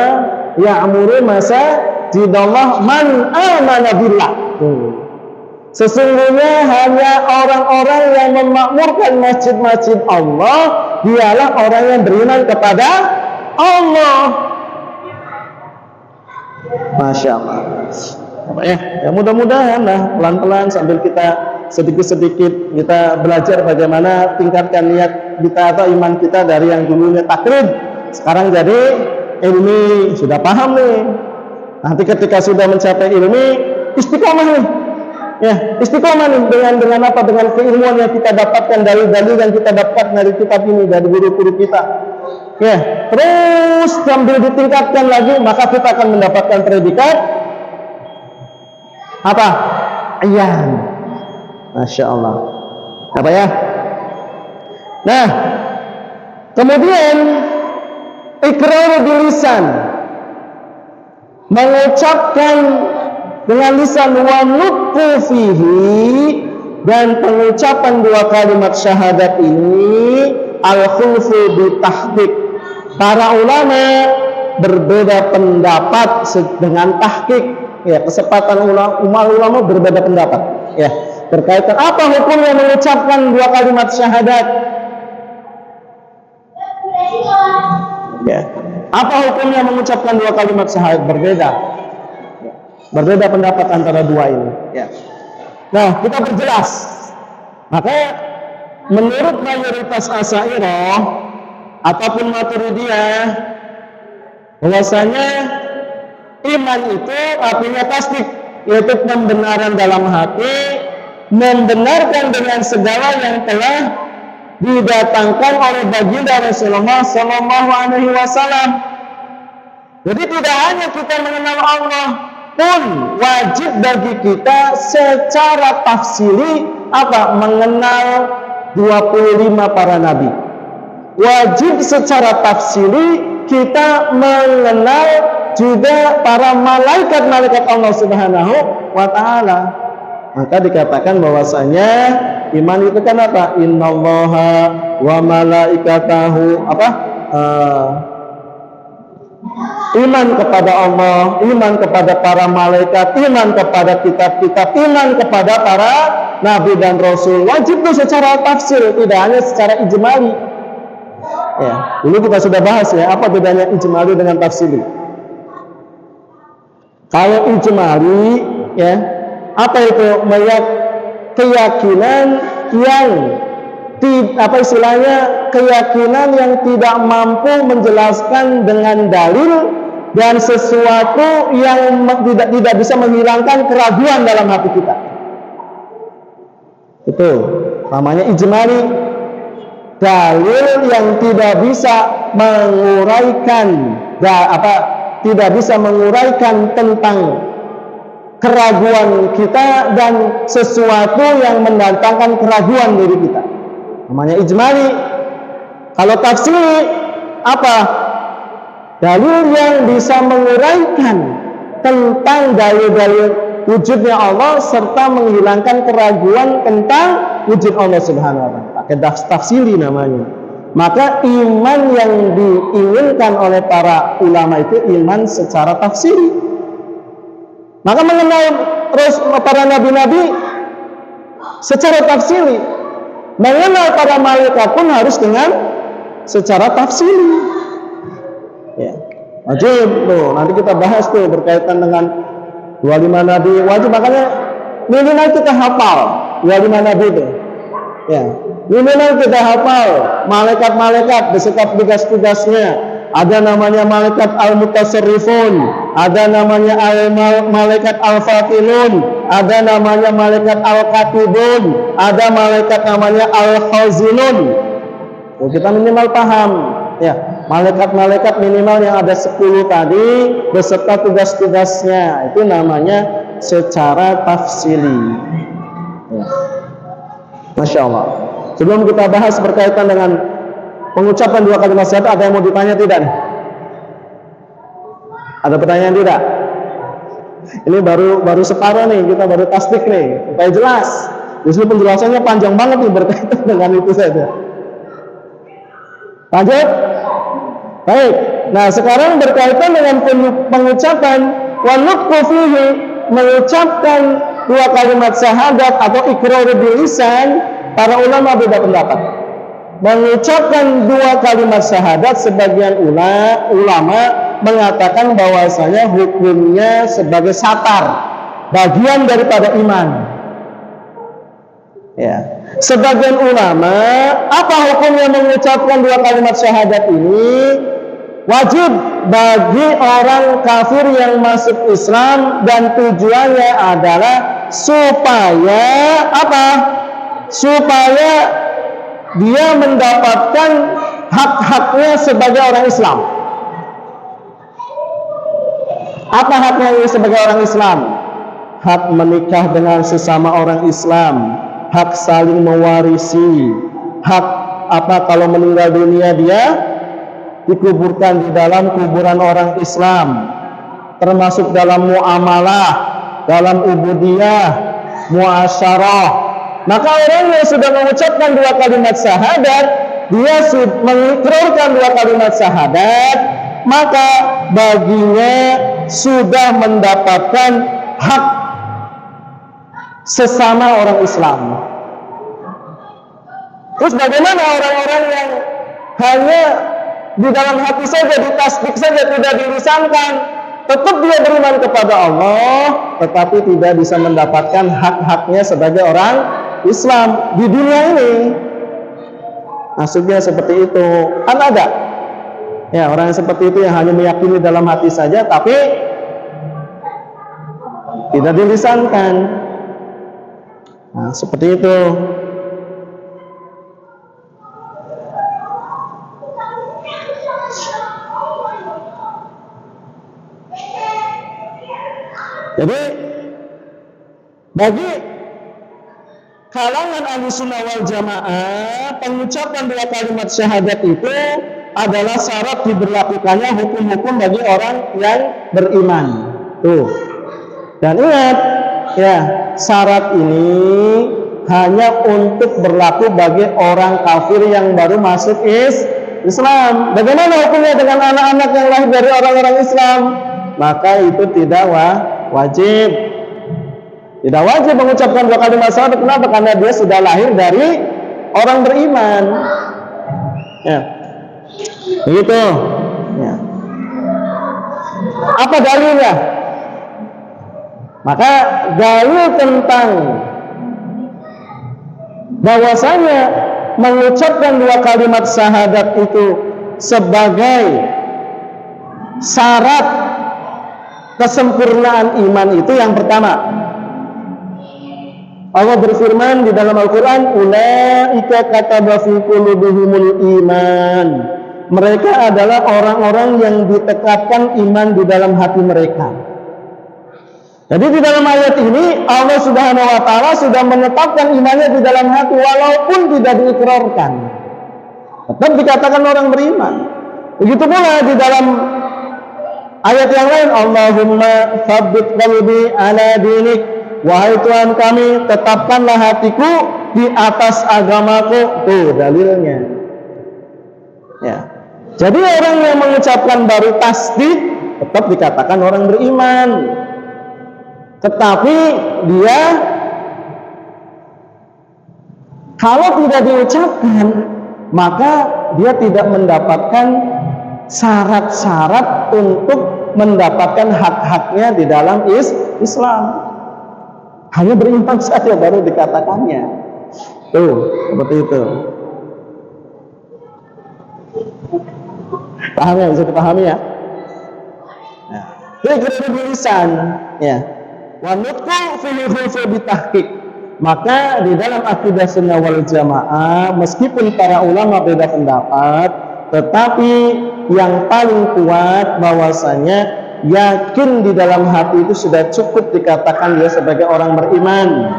ya'muru masajidallah man amana billah. Sesungguhnya hanya orang-orang yang memakmurkan masjid-masjid Allah, dialah orang yang beriman kepada Allah. Masya Allah. Ya mudah-mudahan lah pelan-pelan sambil kita sedikit-sedikit kita belajar bagaimana tingkatkan niat kita atau iman kita dari yang dulunya taklid, sekarang jadi ilmi, sudah paham nih. Nanti ketika sudah mencapai ilmi, istiqomah nih. Ya, istiqomah nih dengan apa? Dengan keilmuan yang kita dapatkan, dalil-dalil yang kita dapatkan dari kitab ini, dari guru-guru kita. Ya, terus sambil ditingkatkan lagi, maka kita akan mendapatkan predikat apa? Ayan. Masya Allah. Apa ya? Nah, kemudian ikrar bilisan, mengucapkan dengan lisan, wa nutqu fihi, dan pengucapan dua kalimat syahadat ini al-khulfu bitahqiq. Para ulama berbeda pendapat dengan tahqiq. Ya, kesepakatan ulama berbeda pendapat. Ya, terkait apa hukumnya mengucapkan dua kalimat syahadat. Ya, apa hukumnya mengucapkan dua kalimat syahadat? Berbeda pendapat antara dua ini. Ya. Nah, kita perjelas. Maka menurut mayoritas Asy'ariyah ataupun Maturidiyah, bahwasanya iman itu artinya tasdik, yaitu pembenaran dalam hati, membenarkan dengan segala yang telah didatangkan oleh baginda Rasulullah Sallallahu Alaihi Wasallam. Jadi tidak hanya kita mengenal Allah, pun wajib bagi kita secara tafsili apa? Mengenal 25 para nabi. Wajib secara tafsili kita mengenal juga para malaikat-malaikat Allah Subhanahu wa taala. Maka dikatakan bahwasanya iman itu kan apa? Innallaha wa malaikatahu apa? Iman kepada Allah, iman kepada para malaikat, iman kepada kitab-kitab, iman kepada para nabi dan rasul. Wajib itu secara tafsir, tidak hanya secara ijmali. Ya, dulu kita sudah bahas ya, apa bedanya ijmali dengan tafsiri. Kalau ijmali, ya, apa itu? Keyakinan yang apa istilahnya, keyakinan yang tidak mampu menjelaskan dengan dalil dan sesuatu yang tidak bisa menghilangkan keraguan dalam hati kita. Itu namanya ijmali. Dalil yang tidak bisa menguraikan tidak bisa menguraikan tentang keraguan kita dan sesuatu yang mendatangkan keraguan dari kita. Namanya ijmali. Kalau tafsiri apa? Dalil yang bisa menguraikan tentang dalil-dalil wujudnya Allah serta menghilangkan keraguan tentang wujud Allah Subhanahu wa taala. Pakai tafsiri namanya. Maka iman yang diinginkan oleh para ulama itu iman secara tafsiri. Maka mengenal terus para nabi-nabi secara tafsili. Mengenal para malaikat pun harus dengan secara tafsili. Ya. Wajib tuh, nanti kita bahas tuh berkaitan dengan 25 nabi wajib, makanya minimal kita hafal 25 nabi itu. Ya, minimal kita hafal malaikat-malaikat beserta tugas-tugasnya. Ada namanya malaikat al-mutasarrifun, ada namanya malaikat al-fatilun, ada namanya malaikat al-katibun, ada malaikat namanya al-khazilun. Kita minimal paham ya, malaikat-malaikat minimal yang ada 10 tadi beserta tugas-tugasnya, itu namanya secara tafsili ya. Masya Allah. Sebelum kita bahas berkaitan dengan pengucapan 2 kalimat syahadat, ada yang mau ditanya tidak nih? Ada pertanyaan tidak? Ini baru separuh nih, kita baru tasdik nih, supaya jelas. Justru penjelasannya panjang banget nih berkaitan dengan itu saja. Lanjut? Baik. Nah, sekarang berkaitan dengan pengucapan wanutqu fihi, mengucapkan 2 kalimat syahadat atau iqrar bil lisan, para ulama beda pendapat. Mengucapkan 2 kalimat syahadat, sebagian ulama mengatakan bahwasanya hukumnya sebagai satar, bagian daripada iman. Ya. Sebagian ulama, apa hukumnya mengucapkan 2 kalimat syahadat ini? Wajib bagi orang kafir yang masuk Islam, dan tujuannya adalah supaya apa? Supaya dia mendapatkan hak-haknya sebagai orang Islam. Apa haknya ini sebagai orang Islam? Hak menikah dengan sesama orang Islam, hak saling mewarisi, hak apa kalau meninggal dunia dia dikuburkan di dalam kuburan orang Islam, termasuk dalam muamalah, dalam ubudiyah, muasyarah. Maka orang yang sudah mengucapkan 2 kalimat syahadat, dia mengikrarkan 2 kalimat syahadat, maka baginya sudah mendapatkan hak sesama orang Islam. Terus bagaimana orang-orang yang hanya di dalam hati saja, ditasdik saja, tidak dilisankan, tetap dia beriman kepada Allah, tetapi tidak bisa mendapatkan hak-haknya sebagai orang Islam di dunia ini? Maksudnya seperti itu. Kan ada ya orang yang seperti itu, yang hanya meyakini dalam hati saja tapi tidak dilisankan. Nah, seperti itu. Jadi bagi kalangan Ahlussunnah wal Jamaah, pengucapan 2 kalimat syahadat itu adalah syarat diberlakukannya hukum-hukum bagi orang yang beriman. Tuh. Dan ingat ya, syarat ini hanya untuk berlaku bagi orang kafir yang baru masuk Islam. Bagaimana hukumnya dengan anak-anak yang lahir dari orang-orang Islam? Maka itu tidak wajib. Tidak wajib mengucapkan 2 kalimat syahadat. Kenapa? Karena dia sudah lahir dari orang beriman. Ya. Begitu. Ya. Apa dalilnya? Maka dalil tentang bahwasanya mengucapkan 2 kalimat syahadat itu sebagai syarat kesempurnaan iman itu, yang pertama, Allah berfirman di dalam Al-Quran, ulaika kataba fi qulubihimul iman. Mereka adalah orang-orang yang ditetapkan iman di dalam hati mereka. Jadi di dalam ayat ini Allah Subhanahu wa taala sudah menetapkan imannya di dalam hati walaupun tidak diikrarkan. Tetap dikatakan orang beriman. Begitu pula di dalam ayat yang lain, Allahumma tsabbit qalbi ala dinik. Wahai Tuhan kami, tetapkanlah hatiku di atas agamaku. Tuh dalilnya. Ya. Jadi orang yang mengucapkan baru tasdik tetap dikatakan orang beriman. Tetapi dia Kalau tidak diucapkan, maka dia tidak mendapatkan syarat-syarat untuk mendapatkan hak-haknya di dalam Islam. Hanya beriman saja baru dikatakannya. Tuh, seperti itu. Paham ya? Bisa dipahami ya? Nah, iqrar bil lisan, ya. Wa nutqu fil bitahqiq. Maka di dalam akidah sunnah wal jamaah, meskipun para ulama beda pendapat, tetapi yang paling kuat bahwasanya yakin di dalam hati itu sudah cukup dikatakan dia sebagai orang beriman.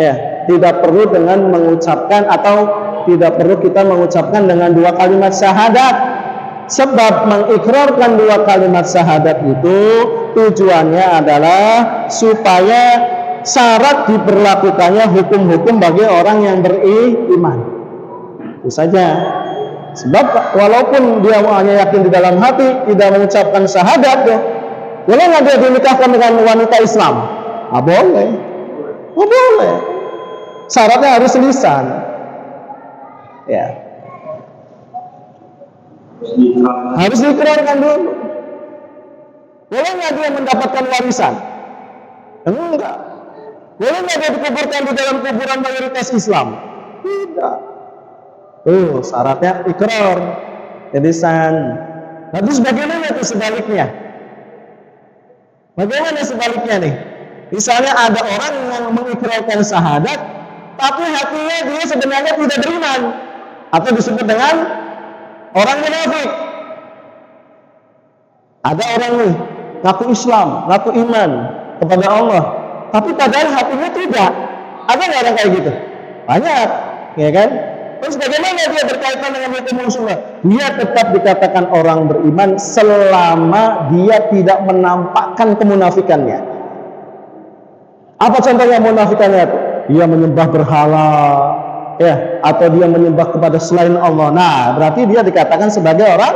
Ya, tidak perlu dengan mengucapkan atau tidak perlu kita mengucapkan dengan 2 kalimat syahadat. Sebab mengikrarkan 2 kalimat syahadat itu tujuannya adalah supaya syarat diberlakukannya hukum-hukum bagi orang yang beriman. Itu saja. Sebab walaupun dia hanya yakin di dalam hati, tidak mengucapkan syahadat, boleh nggak dia dinikahkan dengan wanita Islam? Ah, boleh. Oh, boleh. Syaratnya harus lisan. Ya. Harus diikrarkan dulu. Boleh nggak dia mendapatkan warisan? Enggak. Boleh nggak dia dikuburkan di dalam kuburan mayoritas Islam? Tidak. Syaratnya ikrar, lisan. Nah, terus bagaimana itu sebaliknya? Bagaimana sebaliknya nih? Misalnya ada orang yang mengikrarkan syahadat, tapi hatinya dia sebenarnya tidak beriman, atau disebut dengan orang munafik. Ada orang nih ngaku Islam, ngaku iman kepada Allah, tapi padahal hatinya tidak. Ada nggak orang kayak gitu? Banyak, ya kan? Terus bagaimana dia berkaitan dengan hukum sunnah? Dia tetap dikatakan orang beriman selama dia tidak menampakkan kemunafikannya. Apa contohnya munafikannya itu? Dia menyembah berhala, ya, atau dia menyembah kepada selain Allah. Nah, berarti dia dikatakan sebagai orang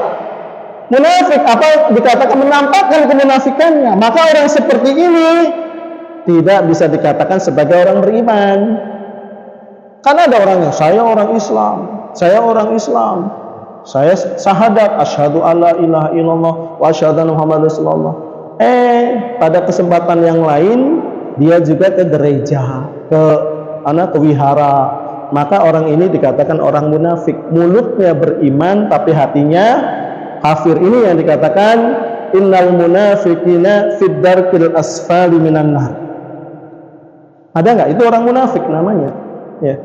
munafik, atau dikatakan menampakkan kemunafikannya. Maka orang seperti ini tidak bisa dikatakan sebagai orang beriman. Karena ada orangnya, saya orang Islam, saya orang Islam, saya syahadat, asyhadu alla ilaha illallah wa asyhadu anna muhammadar rasulullah. Pada kesempatan yang lain dia juga ke gereja, ke wihara. Maka orang ini dikatakan orang munafik. Mulutnya beriman tapi hatinya kafir. Ini yang dikatakan innal munafiqina fid darkil asfali minan nar. Ada nggak? Itu orang munafik namanya. Ya.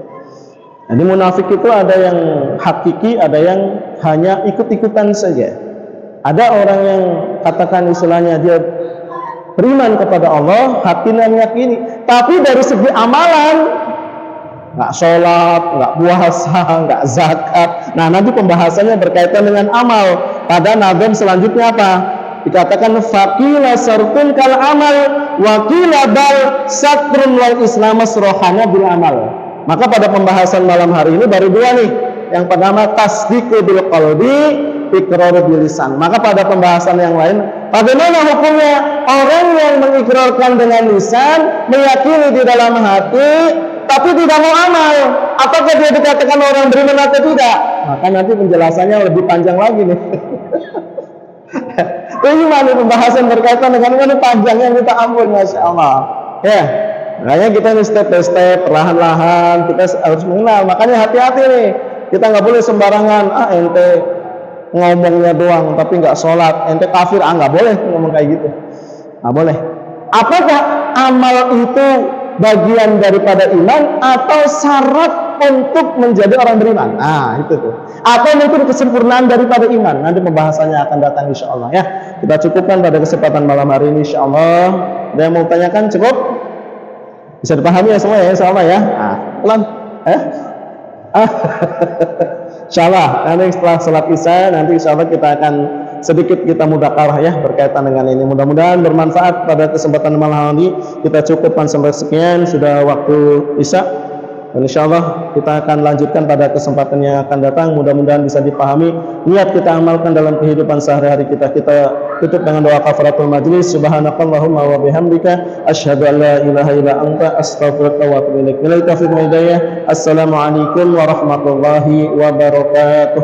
Jadi munafik itu ada yang hakiki, ada yang hanya ikut-ikutan saja. Ada orang yang katakan istilahnya dia beriman kepada Allah, hatinya meyakini, tapi dari segi amalan nggak sholat, nggak puasa, nggak zakat. Nah, nanti pembahasannya berkaitan dengan amal. Pada nadam selanjutnya apa? Dikatakan faqila sarfun kal amal wa qila bal satrun wal islam masrohana bil amal. Maka pada pembahasan malam hari ini baru 2 nih. Yang pertama tasdiqu bil qalbi, iqraru bil lisan. Maka pada pembahasan yang lain, bagaimana hukumnya orang yang mengikrarkan dengan lisan, meyakini di dalam hati, tapi tidak mau amal? Apakah dia dikatakan orang beriman atau tidak? Maka nanti penjelasannya lebih panjang lagi nih. Ini mana pembahasan berkaitan dengan ini panjangnya, minta ampun, masya Allah. Ya. Makanya kita nih step by step, perlahan-lahan kita harus mengenal. Makanya hati-hati nih, kita nggak boleh sembarangan. Ente ngomongnya doang, tapi nggak sholat. Ente kafir, nggak boleh ngomong kayak gitu. Nggak boleh. Apakah amal itu bagian daripada iman atau syarat untuk menjadi orang beriman? Itu tuh. Atau mungkin kesempurnaan daripada iman? Nanti pembahasannya akan datang insya Allah ya. Kita cukupkan pada kesempatan malam hari ini insya Allah. Ada yang mau tanyakan cukup? Bisa dipahami ya semua ya, insya Allah ya. Pelan, insya Allah nanti setelah sholat isya nanti insya Allah kita akan sedikit kita mudzakarah ya berkaitan dengan ini. Mudah-mudahan bermanfaat pada kesempatan malam hari ini. Kita cukupkan sampai sekian, sudah waktu isya. Dan insyaallah kita akan lanjutkan pada kesempatan yang akan datang. Mudah-mudahan bisa dipahami, niat kita amalkan dalam kehidupan sehari-hari kita. Kita tutup dengan doa kafaratul majlis. Subhanakallahumma wa bihamdika asyhadu an la ilaha illa anta astaghfiruka wa atubu ilaik. Billahi taufiq wal hidayah. Assalamualaikum warahmatullahi wabarakatuh.